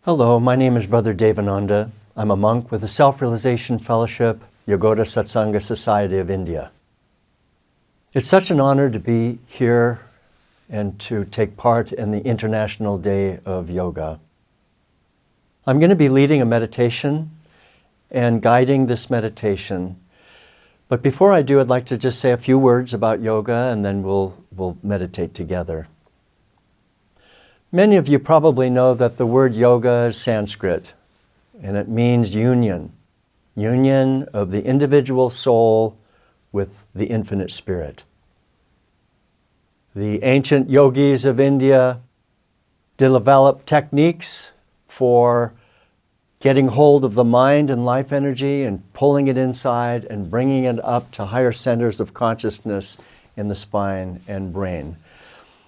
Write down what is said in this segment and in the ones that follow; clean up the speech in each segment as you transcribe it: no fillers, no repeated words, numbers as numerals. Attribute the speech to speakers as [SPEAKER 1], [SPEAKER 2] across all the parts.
[SPEAKER 1] Hello, my name is Brother Devananda. I'm a monk with the Self-Realization Fellowship, Yogoda Satsanga Society of India. It's such an honor to be here and to take part in the International Day of Yoga. I'm going to be leading a meditation and guiding this meditation. But before I do, I'd like to just say a few words about yoga and then we'll meditate together. Many of you probably know that the word yoga is Sanskrit, and it means union of the individual soul with the infinite spirit. The ancient yogis of India developed techniques for getting hold of the mind and life energy and pulling it inside and bringing it up to higher centers of consciousness in the spine and brain.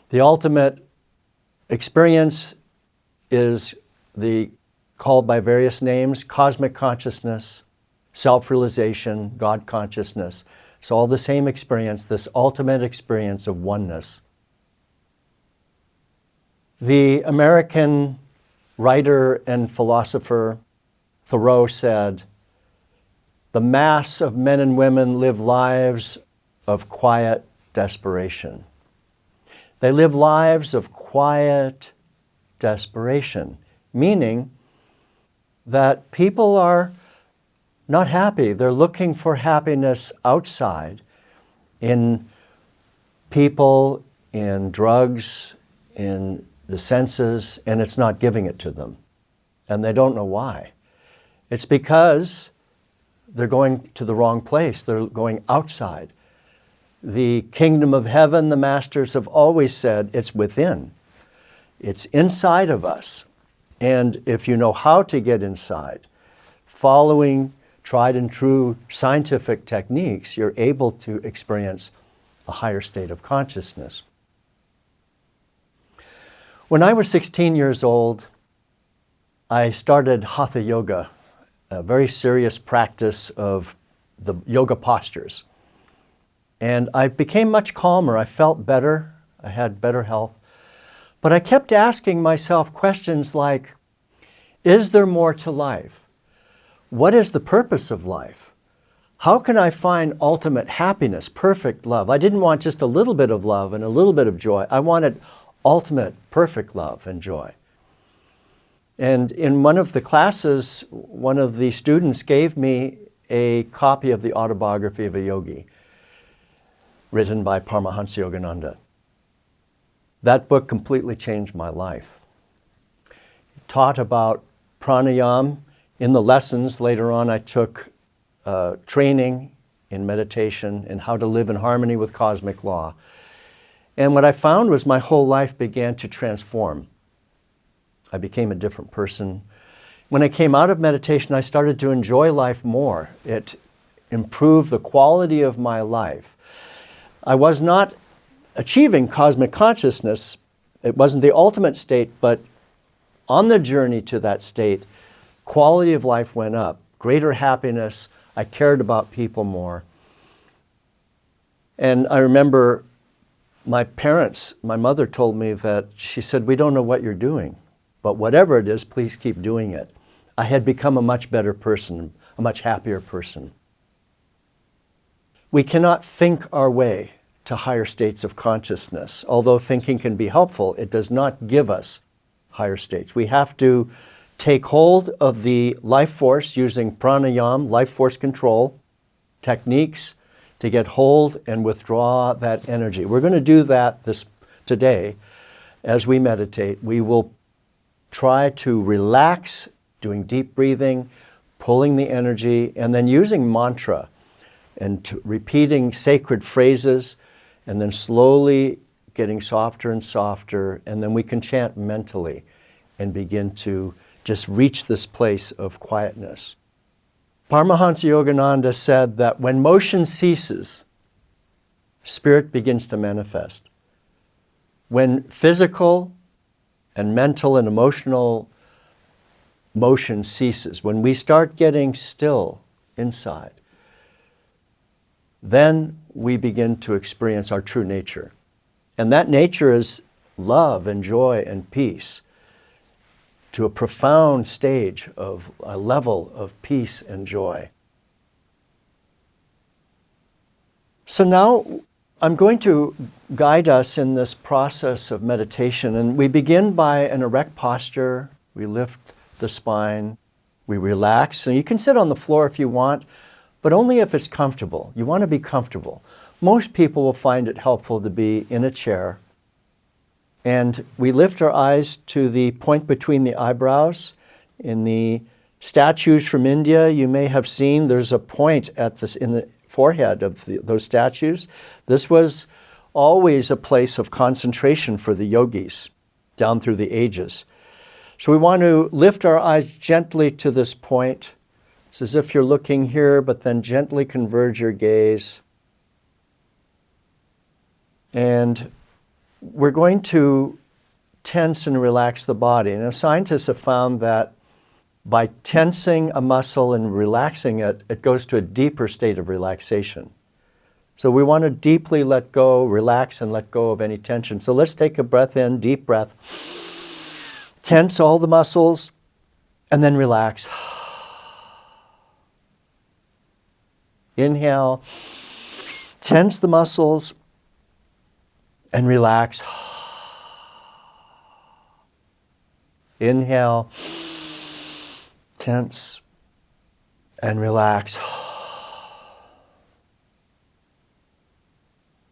[SPEAKER 1] The ultimate experience is called by various names: cosmic consciousness, self-realization, God consciousness. It's all the same experience, this ultimate experience of oneness. The American writer and philosopher Thoreau said, "The mass of men and women live lives of quiet desperation." They live lives of quiet desperation, meaning that people are not happy. They're looking for happiness outside, in people, in drugs, in the senses, and it's not giving it to them. And they don't know why. It's because they're going to the wrong place. They're going outside. The kingdom of heaven, the masters have always said, it's within. It's inside of us. And if you know how to get inside, following tried and true scientific techniques, you're able to experience a higher state of consciousness. When I was 16 years old, I started Hatha Yoga, a very serious practice of the yoga postures. And I became much calmer. I felt better. I had better health. But I kept asking myself questions like, is there more to life? What is the purpose of life? How can I find ultimate happiness, perfect love? I didn't want just a little bit of love and a little bit of joy. I wanted ultimate, perfect love and joy. And in one of the classes, one of the students gave me a copy of the Autobiography of a Yogi, written by Paramahansa Yogananda. That book completely changed my life. It taught about pranayama. In the lessons later on, I took training in meditation and how to live in harmony with cosmic law. And what I found was my whole life began to transform. I became a different person. When I came out of meditation, I started to enjoy life more. It improved the quality of my life. I was not achieving cosmic consciousness. It wasn't the ultimate state, but on the journey to that state, quality of life went up, greater happiness. I cared about people more. And I remember my parents, my mother told me that, she said, "We don't know what you're doing, but whatever it is, please keep doing it." I had become a much better person, a much happier person. We cannot think our way to higher states of consciousness. Although thinking can be helpful, it does not give us higher states. We have to take hold of the life force using pranayama, life force control techniques, to get hold and withdraw that energy. We're going to do that today as we meditate. We will try to relax, doing deep breathing, pulling the energy, and then using mantra and repeating sacred phrases, and then slowly getting softer and softer, and then we can chant mentally and begin to just reach this place of quietness. Paramahansa Yogananda said that when motion ceases, spirit begins to manifest. When physical and mental and emotional motion ceases, when we start getting still inside, then we begin to experience our true nature. And that nature is love and joy and peace. to a profound stage of a level of peace and joy. So now I'm going to guide us in this process of meditation, and we begin by an erect posture. We lift the spine, we relax, and you can sit on the floor if you want, but only if it's comfortable. You want to be comfortable. Most people will find it helpful to be in a chair. And we lift our eyes to the point between the eyebrows. In the statues from India, you may have seen there's a point in the forehead of those statues. This was always a place of concentration for the yogis down through the ages. So we want to lift our eyes gently to this point. It's as if you're looking here, but then gently converge your gaze. And we're going to tense and relax the body. And scientists have found that by tensing a muscle and relaxing it, it goes to a deeper state of relaxation. So we want to deeply let go, relax, and let go of any tension. So let's take a breath in, deep breath. Tense all the muscles, and then relax. Inhale, tense the muscles, and relax. Inhale, tense, and relax.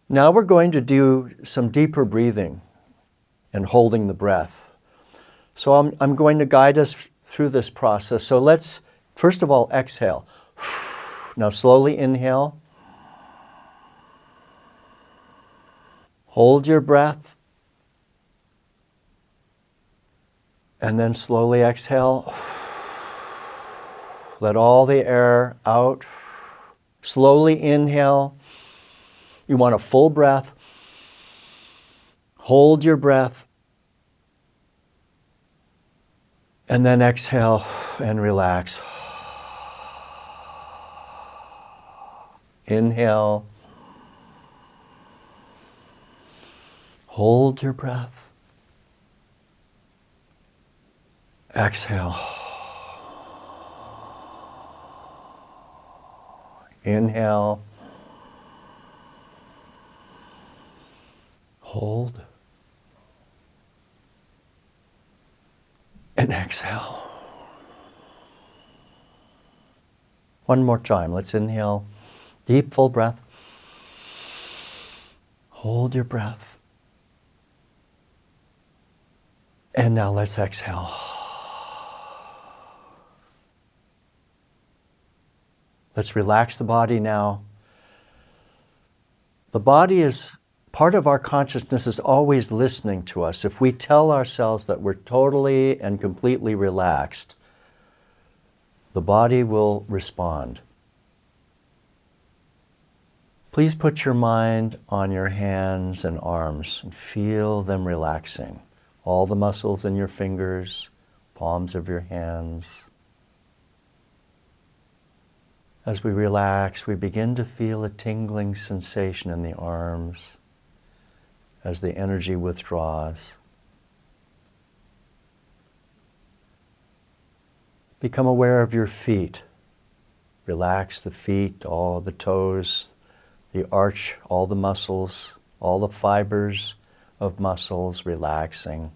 [SPEAKER 1] Now we're going to do some deeper breathing and holding the breath. So I'm going to guide us through this process. So let's, first of all, exhale. Now slowly inhale. Hold your breath. And then slowly exhale. Let all the air out. Slowly inhale. You want a full breath. Hold your breath. And then exhale and relax. Inhale. Hold your breath. Exhale. Inhale. Hold. And exhale. One more time. Let's inhale. Deep, full breath. Hold your breath. And now let's exhale. Let's relax the body now. The body is part of our consciousness, is always listening to us. If we tell ourselves that we're totally and completely relaxed, the body will respond. Please put your mind on your hands and arms and feel them relaxing. All the muscles in your fingers, palms of your hands. As we relax, we begin to feel a tingling sensation in the arms as the energy withdraws. Become aware of your feet. Relax the feet, all the toes, the arch, all the muscles, all the fibers of muscles relaxing.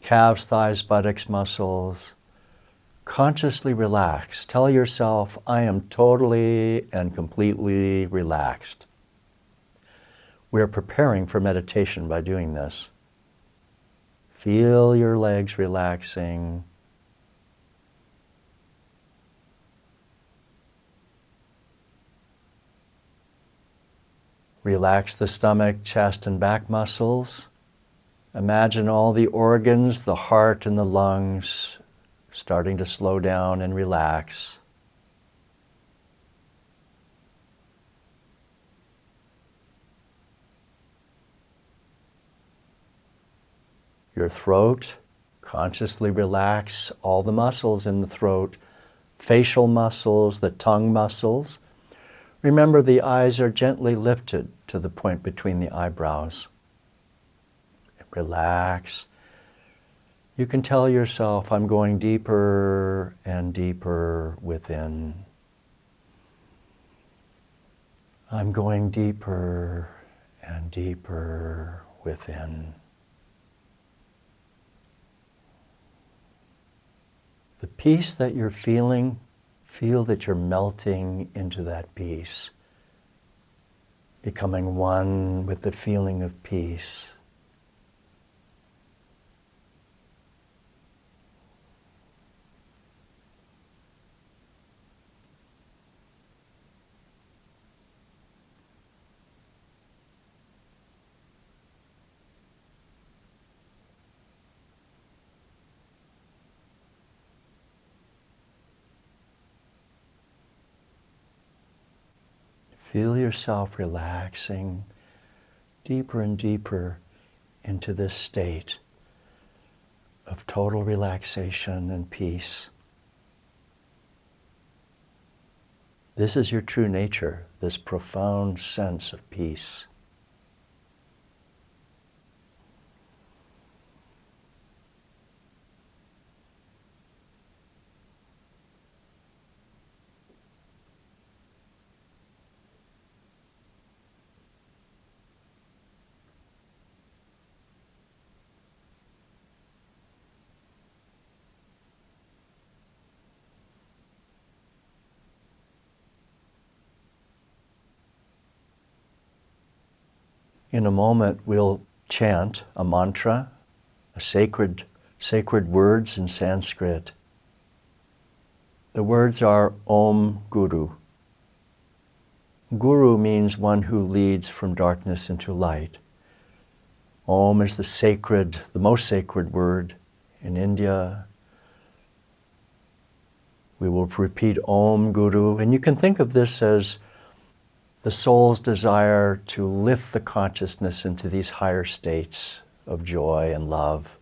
[SPEAKER 1] Calves, thighs, buttocks, muscles. Consciously relax. Tell yourself, I am totally and completely relaxed. We're preparing for meditation by doing this. Feel your legs relaxing. Relax the stomach, chest, and back muscles. Imagine all the organs, the heart and the lungs, starting to slow down and relax. Your throat, consciously relax all the muscles in the throat, facial muscles, the tongue muscles. Remember, the eyes are gently lifted to the point between the eyebrows. Relax. You can tell yourself, I'm going deeper and deeper within. I'm going deeper and deeper within. The peace that you're feeling, feel that you're melting into that peace, becoming one with the feeling of peace. Feel yourself relaxing deeper and deeper into this state of total relaxation and peace. This is your true nature, this profound sense of peace. In a moment, we'll chant a mantra, a sacred words in Sanskrit. The words are Om Guru. Guru means one who leads from darkness into light. Om is the most sacred word in India. We will repeat Om Guru, and you can think of this as the soul's desire to lift the consciousness into these higher states of joy and love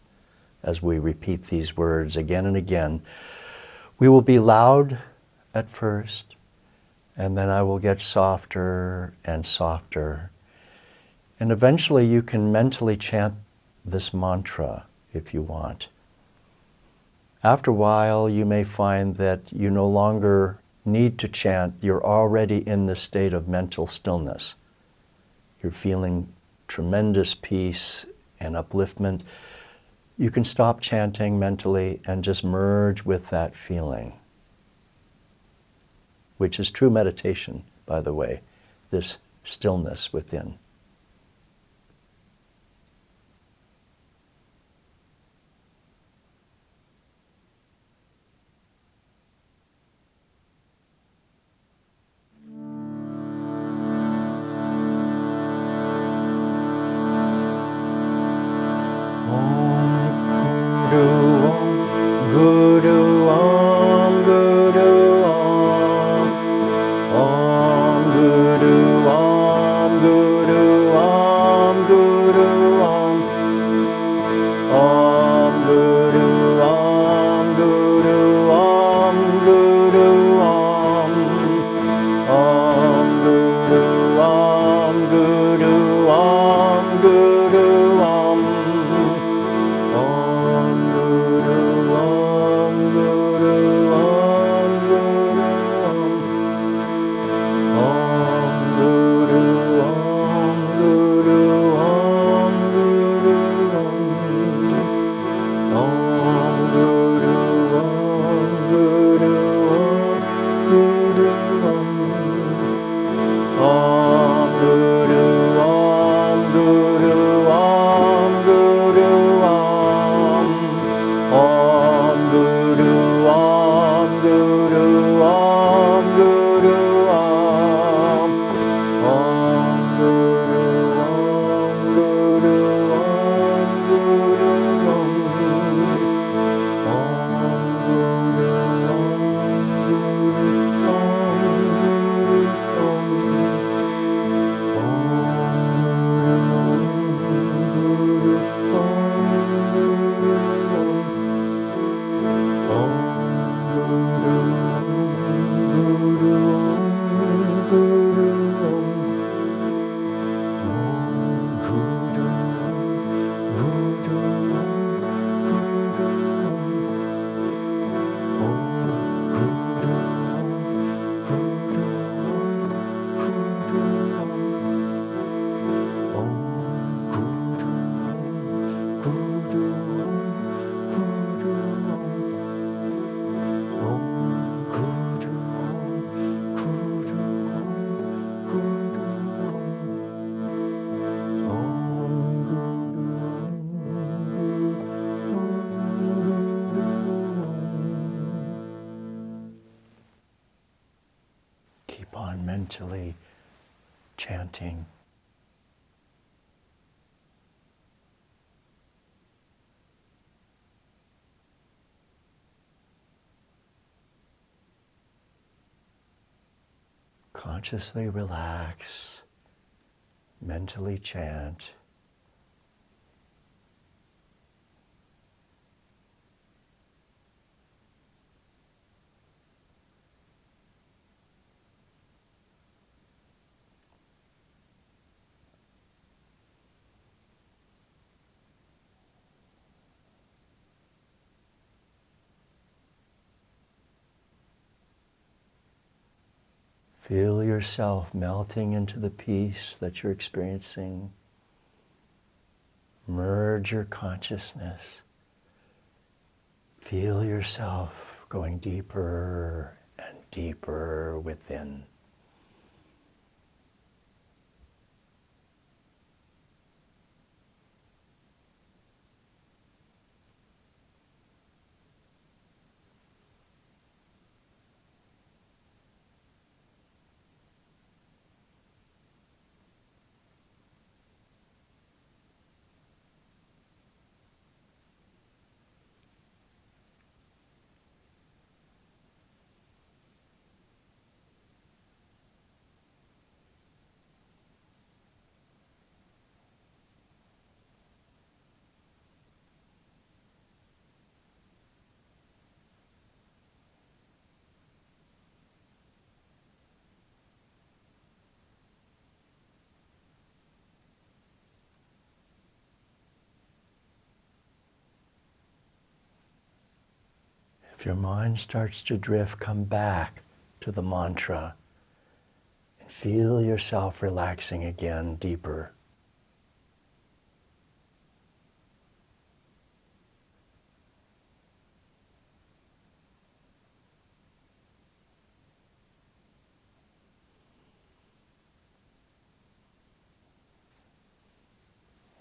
[SPEAKER 1] as we repeat these words again and again. We will be loud at first, and then I will get softer and softer. And eventually you can mentally chant this mantra if you want. After a while, you may find that you no longer need to chant. You're already in the state of mental stillness. You're feeling tremendous peace and upliftment. You can stop chanting mentally and just merge with that feeling, which is true meditation, by the way, this stillness within. Om Guru, Om Guru, mentally chanting. Consciously relax, mentally chant. Feel yourself melting into the peace that you're experiencing. Merge your consciousness. Feel yourself going deeper and deeper within. If your mind starts to drift, come back to the mantra and feel yourself relaxing again deeper.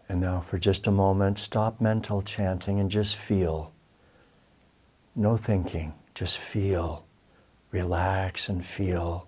[SPEAKER 1] And now for just a moment, stop mental chanting and just feel. No thinking, just feel. Relax and feel.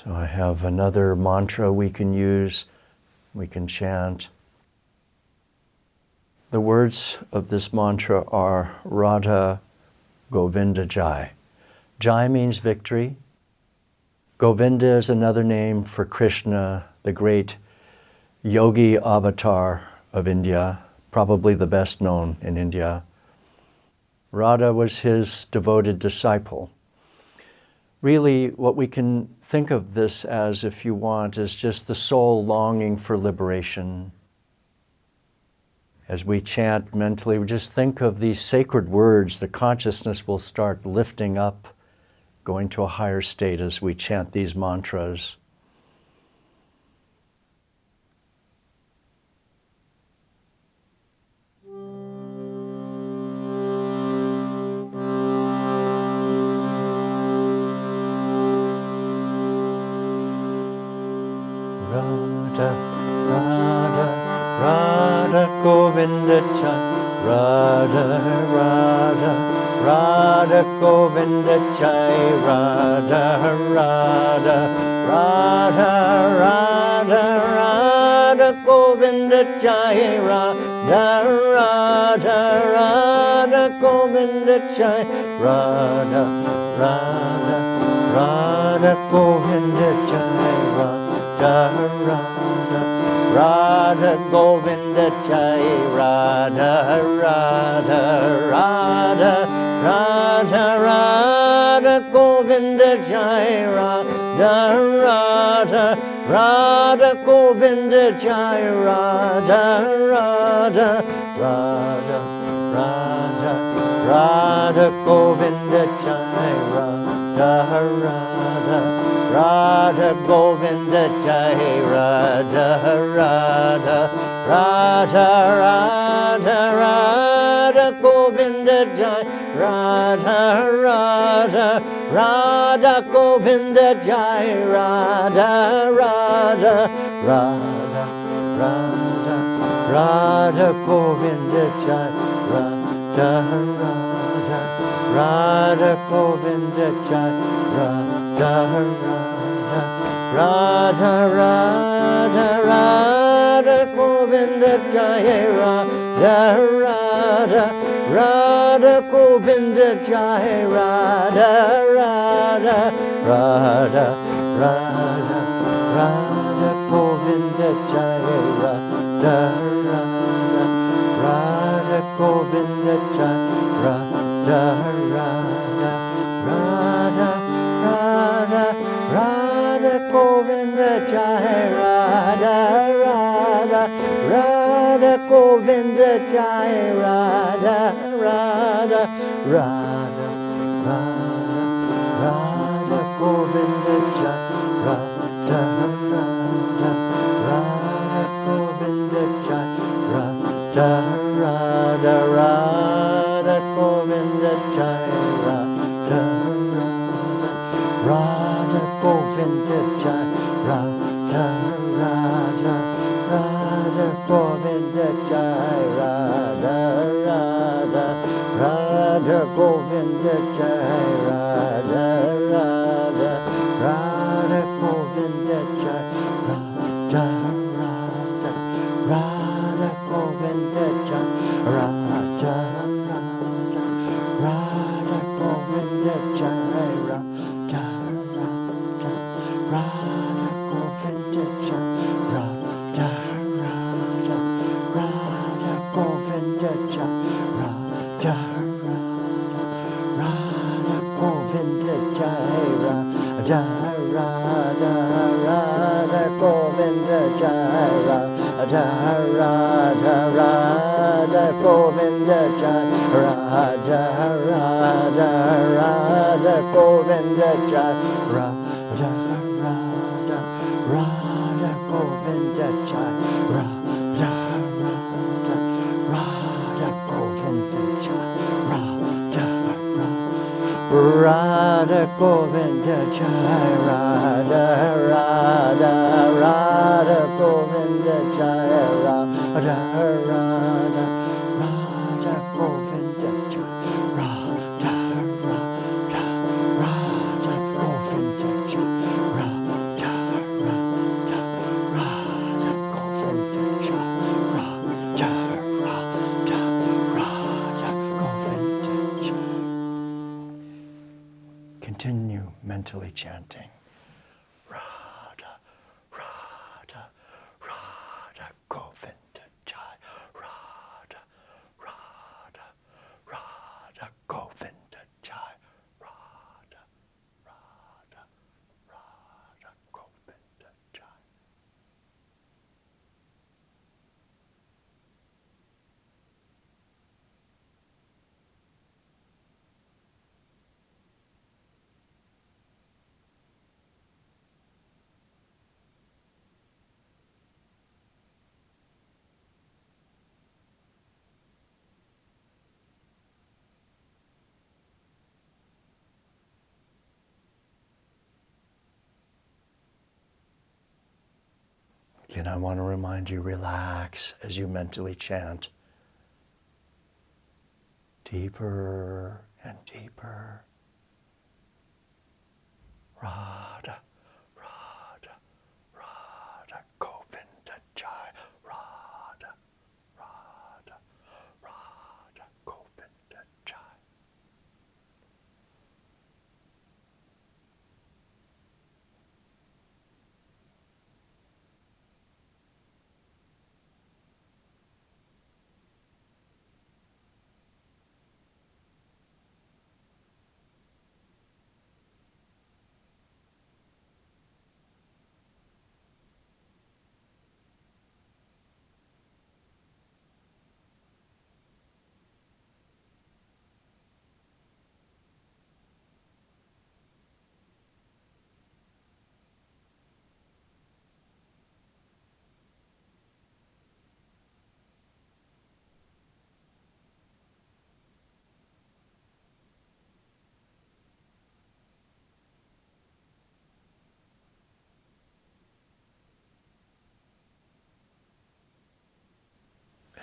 [SPEAKER 1] So I have another mantra we can use, we can chant. The words of this mantra are Radha Govinda Jai. Jai means victory. Govinda is another name for Krishna, the great yogi avatar of India, probably the best known in India. Radha was his devoted disciple. Really, what we can think of this as, if you want, is just the soul longing for liberation. As we chant mentally, we just think of these sacred words. The consciousness will start lifting up, going to a higher state as we chant these mantras. Radha, Radha, Radha Govinda Jai, Radha, Radha, Radha Govinda Jai, Radha, Radha, Radha, Radha, Radha Govinda Jai, Radha, Radha, Radha Govinda Jai, Radha, Radha, Radha Govinda Jai, Radha, Radha, Radha Govinda Jai, Radha, Radha, Radha, Radha, Radha Govinda Jai, Radha, Radha, Radha Govinda Jai, Radha, Radha, Radha, Radha, Radha Govinda Jai Radha Radha Radha Govinda Jai Radha Radha Radha Radha Radha Govinda Jai Radha Radha Radha Govinda Jai Radha Radha Radha Radha Radha Govinda Jai Radha Radha Radha Govinda Jai Radha Radha Radha Radha Govinda Jai Radha Radha Radha Govinda Jai Radha Radha Radha Radha Radha Govinda Jai Radha Radha Radha Govinda Jai Radha Radha Radha Radha Radha Govinda Jai Radha Radha Radha Govinda Jai Radha Radha Radha Radha Radha Govinda Jai Radha Radha Radha Govinda Jai Radha Radha Radha Govinda Jai Radha Radha Radha Govinda Jai Radha Radha Radha Govinda Jai Radha Radha Radha Govinda Jai Radha Radha Radha Govinda Jai Radha Radha Radha Govinda Jai Radha Radha Radha Govinda Jai Radha Radha Radha Govinda Jai Radha Radha Radha Govinda Jai Radha Radha Radha Govinda Jai Radha Radha Radha Govinda Jai Radha Radha Radha Govinda Jai Radha Radha Radha Govinda Jai Radha Radha Radha Govinda Jai Radha Radha Radha Govinda Jai Radha Radha Govinda Jai Radha Radha Radha Govinda Jai Radha Radha Radha Govinda Jai Radha Radha Radha Govinda Jai Radha Radha Radha Govinda Jai Radha Radha Radha Govinda Jai. Continue mentally chanting. Radha, Radha, Radha, Govinda Jai. Radha, Radha, Radha, Govinda Jai. Radha, Radha, Radha, Govinda Jai. Again, I want to remind you, relax as you mentally chant. Deeper and deeper. Radha, Radha, Radha, Govinda Jai. Radha, Radha, Radha, Govinda Jai.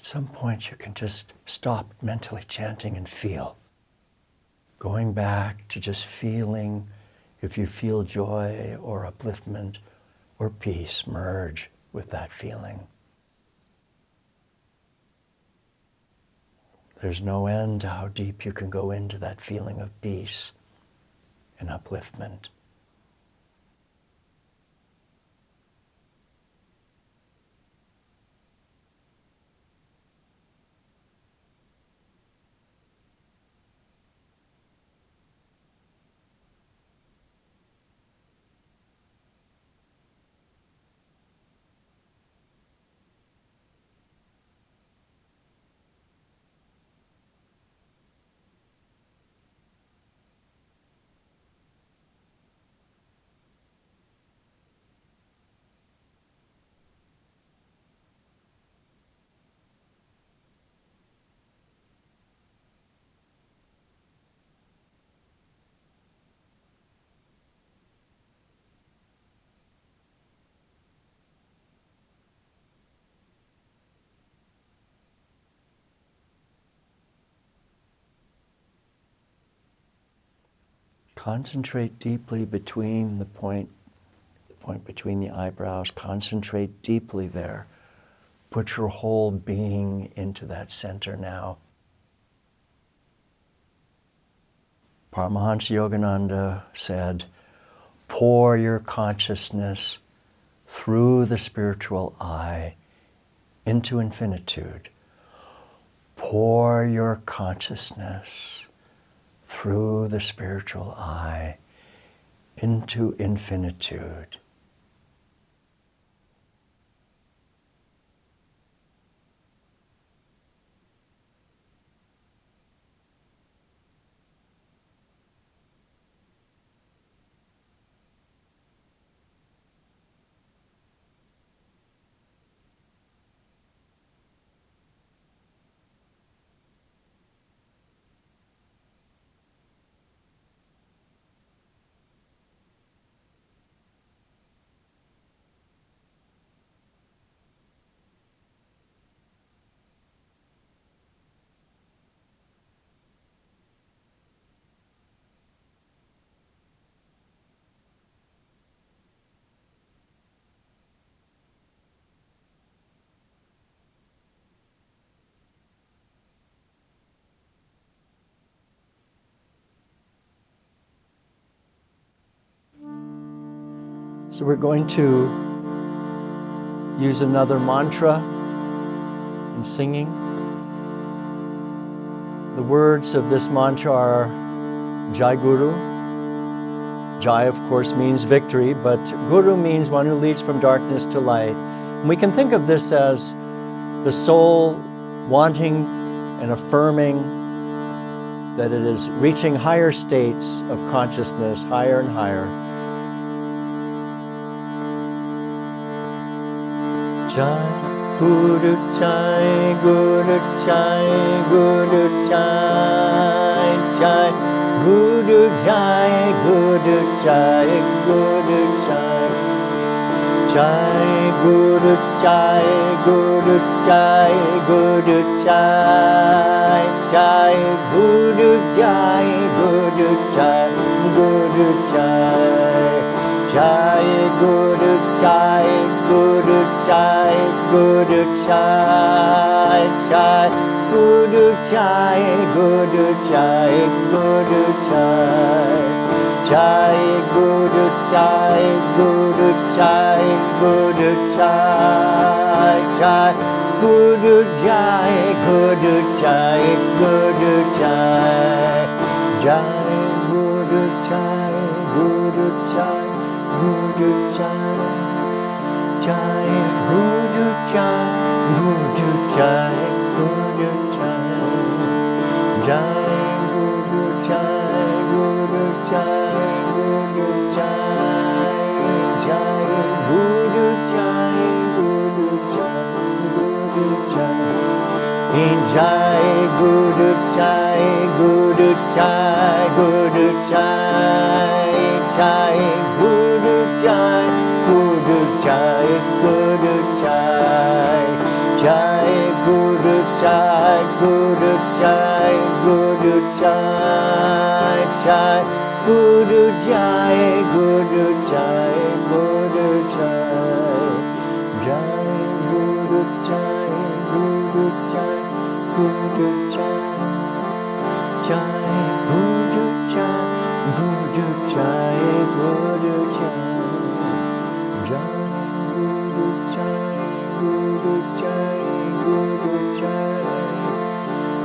[SPEAKER 1] At some point you can just stop mentally chanting and feel. Going back to just feeling, if you feel joy or upliftment or peace, merge with that feeling. There's no end to how deep you can go into that feeling of peace and upliftment. Concentrate deeply between the point between the eyebrows. Concentrate deeply there. Put your whole being into that center now. Paramahansa Yogananda said, pour your consciousness through the spiritual eye into infinitude. Pour your consciousness through the spiritual eye into infinitude. So we're going to use another mantra in singing. The words of this mantra are Jai Guru. Jai, of course, means victory, but Guru means one who leads from darkness to light. And we can think of this as the soul wanting and affirming that it is reaching higher states of consciousness, higher and higher. Jai Guru Jai Guru Jai Guru Jai Jai Guru Jai Guru Jai Guru Jai Jai Guru Jai Guru Jai Guru Jai Jai Guru Jai Guru Jai Guru Jai Jai Guru Jai Guru Jai Guru Jai Jai Guru Jai Guru Jai Guru Jai Jai Guru Jai Guru Jai Guru Jai Jai Guru Jai Guru Jai Guru Jai Jai Guru Jai Guru Jai Guru Jai Jai Guru Jai Guru Jai Guru Jai Jai Guru Jai Guru Jai Guru Jai Jai Guru Jai Guru Jai Guru Jai Jai Guru Jai Guru Jai Guru Jai Jai Guru Jai Guru Jai Guru Jai Jai Guru Chai, Guru Jai, Guru Jai, Guru Jai, Jai Guru Jai, Guru Jai, Guru Jai, Jai Guru Jai, Guru Jai, Guru Jai, Jai Guru Jai, Guru Jai, Guru Jai,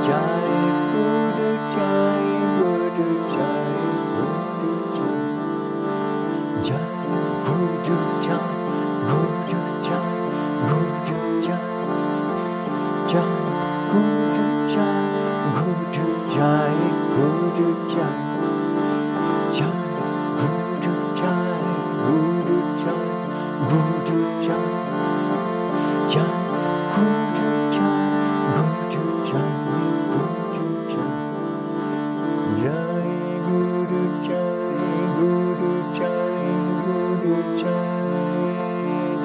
[SPEAKER 1] Jai Guru Jai, Guru Jai, Guru Jai, Jai Guru Jai, Guru Jai, Guru Jai, Jai Guru Jai, Guru Jai, Guru Jai, Jai Guru Jai, Guru Jai, Guru Jai, Jai Guru Jai, Guru Jai, Guru Jai, Jai Guru Jai, Guru Jai, Guru Jai,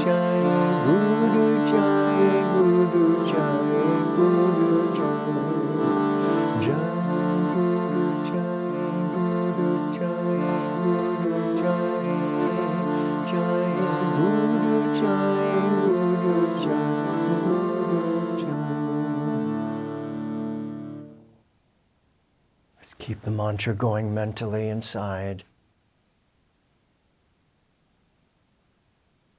[SPEAKER 1] Jai Guru Jai, Guru Jai, Guru Jai, Jai Guru Jai, Guru Jai, Guru Jai, Jai Guru Jai, Guru Jai, Guru Jai. Let's keep the mantra going mentally inside.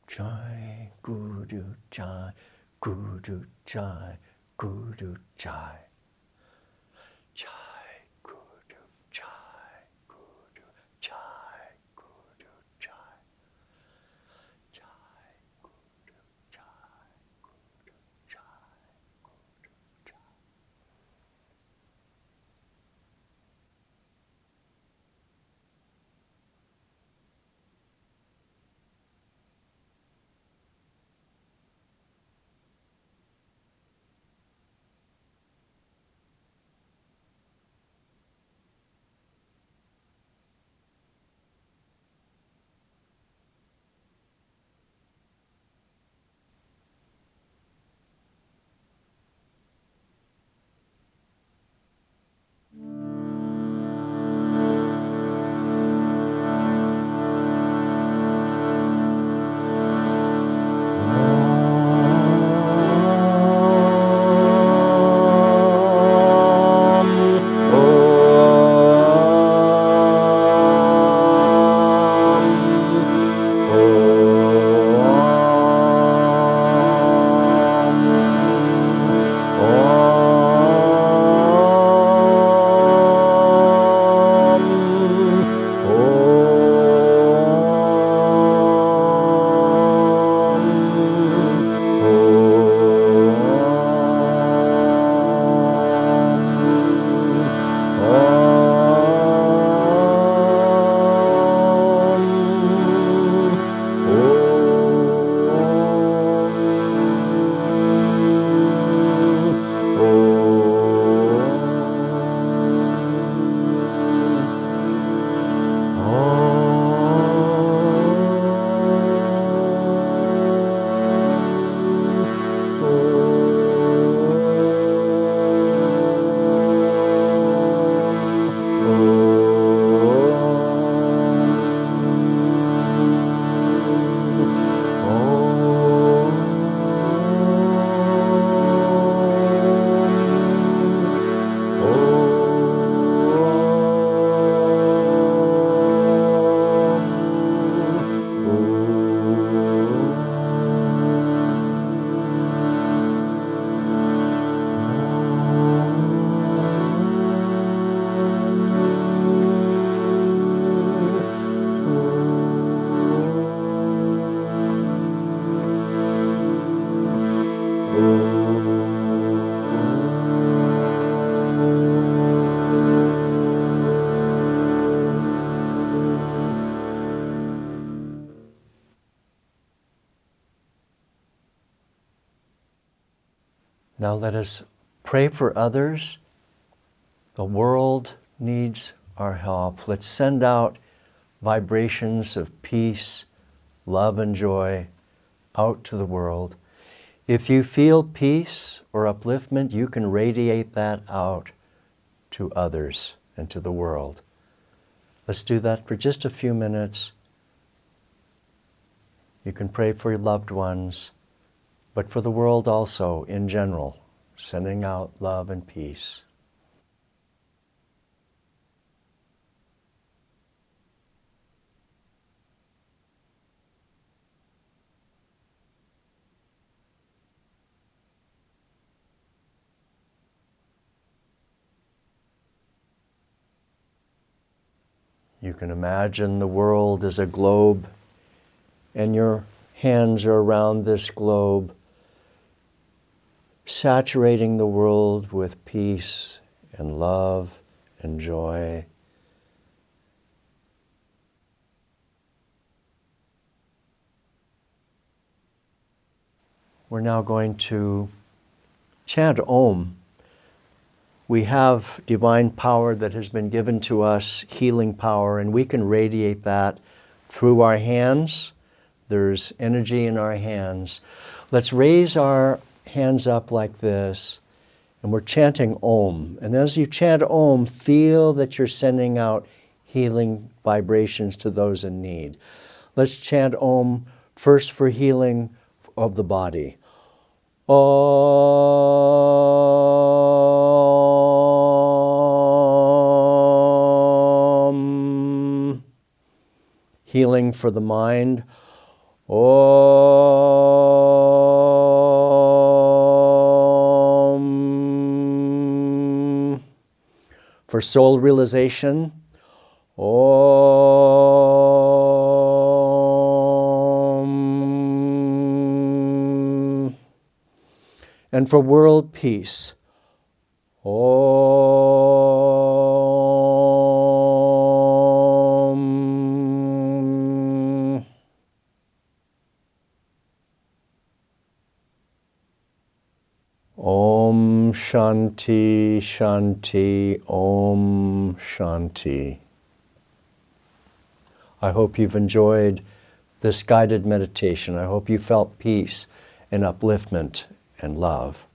[SPEAKER 1] Jai Guru Jai, Guru Jai, Guru Jai. Jai Guru Jai, Guru Jai, Guru Jai. Jai Guru Jai, Guru Jai, Guru Jai. Now let us pray for others. The world needs our help. Let's send out vibrations of peace, love, and joy out to the world. If you feel peace or upliftment, you can radiate that out to others and to the world. Let's do that for just a few minutes. You can pray for your loved ones, but for the world also in general, sending out love and peace. You can imagine the world as a globe, and your hands are around this globe, saturating the world with peace and love and joy. We're now going to chant Om. We have divine power that has been given to us, healing power, and we can radiate that through our hands. There's energy in our hands. Let's raise our hands up like this, and we're chanting Om. And as you chant Om, feel that you're sending out healing vibrations to those in need. Let's chant Om first for healing of the body. Om. Healing for the mind. Om. For soul realization. Om. And for world peace. Om. Om Shanti Shanti Om Shanti. I hope you've enjoyed this guided meditation. I hope you felt peace and upliftment and love.